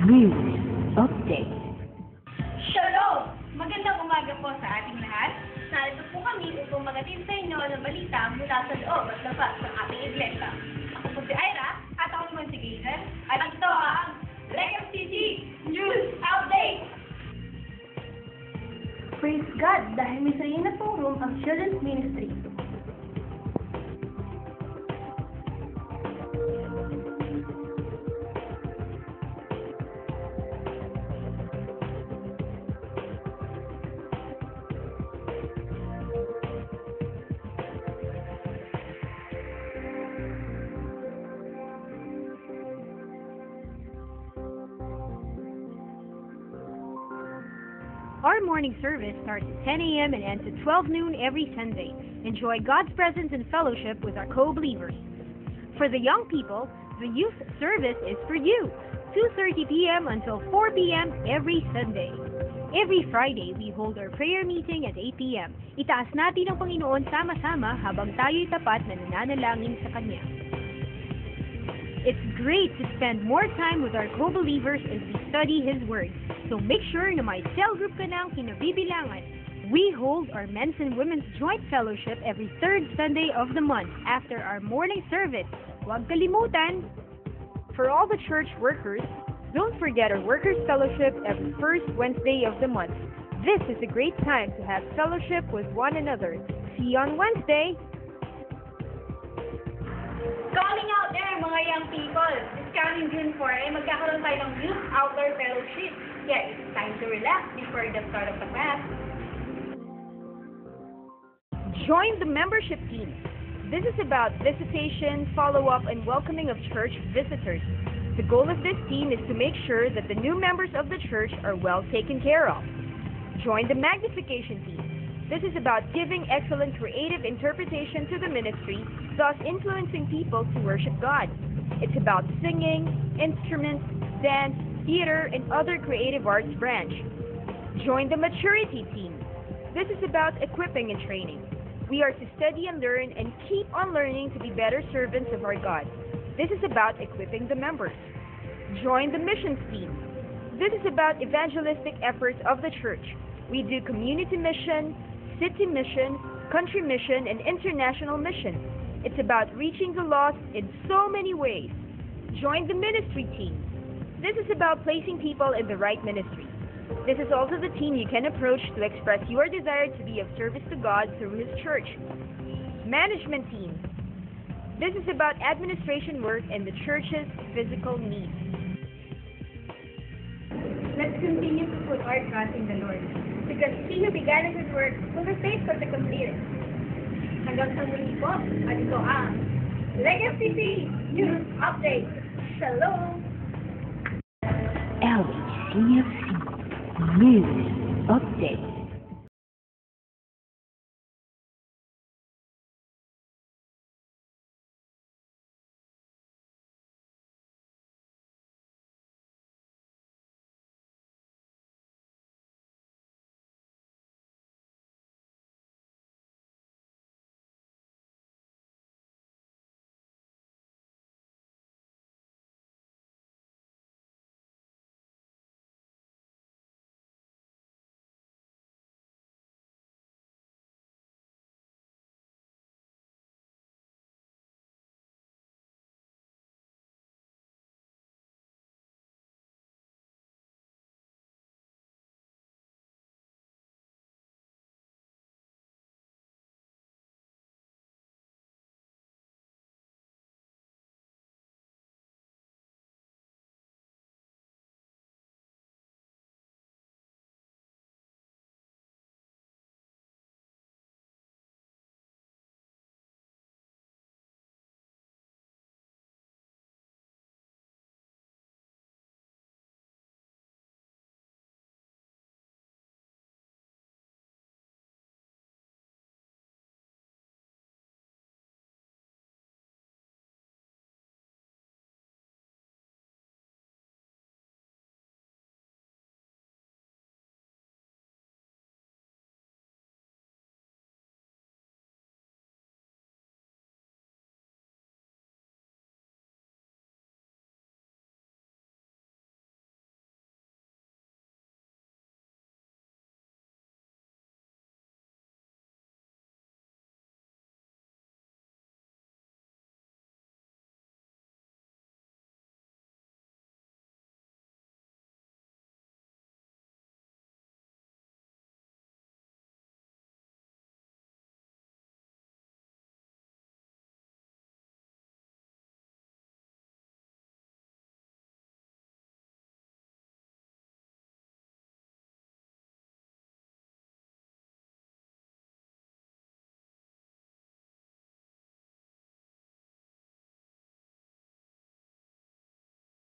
News Update. Shalom! Magandang umaga po sa ating lahat. Narito po kami upang magatid sa inyo ng balita mula sa loob at labas ng ating iglesia. Ako po si Ira at ako naman si Gaiden at ito ang LegFCC News Update! Praise God dahil may sarili na pong room ang Children's Ministry. Our morning service starts at 10 a.m. and ends at 12 noon every Sunday. Enjoy God's presence and fellowship with our co-believers. For the young people, the youth service is for you, 2:30 p.m. until 4 p.m. every Sunday. Every Friday, we hold our prayer meeting at 8 p.m. Itaas natin ang Panginoon sama-sama habang tayo'y tapat na nananalangin sa Kanya. It's great to spend more time with our co-believers as we study His Word. So make sure na may cell group ka ng kinabibilangan. We hold our men's and women's joint fellowship every third Sunday of the month after our morning service. Huwag kalimutan! For all the church workers, don't forget our workers' fellowship every first Wednesday of the month. This is a great time to have fellowship with one another. See you on Wednesday! Calling out there mga young people! This coming June 4 ay magkakaroon tayo ng Youth Outdoor Fellowship. Yeah, it's time to relax before the start of the class. Join the membership team. This is about visitation, follow-up, and welcoming of church visitors. The goal of this team is to make sure that the new members of the church are well taken care of. Join the magnification team. This is about giving excellent creative interpretation to the ministry, thus influencing people to worship God. It's about singing, instruments, dance, theater, and other creative arts branch. Join the maturity team. This is about equipping and training. We are to study and learn and keep on learning to be better servants of our God. This is about equipping the members. Join the missions team. This is about evangelistic efforts of the church. We do community mission, city mission, country mission, and international mission. It's about reaching the lost in so many ways. Join the ministry team. This is about placing people in the right ministry. This is also the team you can approach to express your desire to be of service to God through His church. Management team. This is about administration work and the church's physical needs. Let's continue to put our trust in the Lord, because He who began a good work will be faithful to complete it. Hanggang sa muli po, at ito ang LegFCC News Update. Shalom! LCFC News Update.